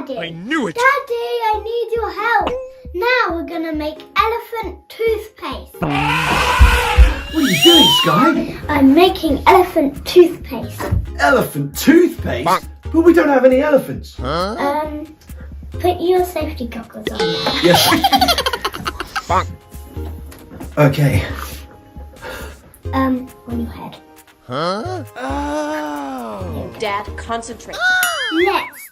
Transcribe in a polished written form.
Daddy. I knew it! Daddy, I need your help. Now we're gonna make elephant toothpaste. What are you doing, Sky? I'm making elephant toothpaste. Elephant toothpaste? But we don't have any elephants. Put your safety goggles on. Yes. Okay. On your head. Huh? Oh! Dad, concentrate. Let's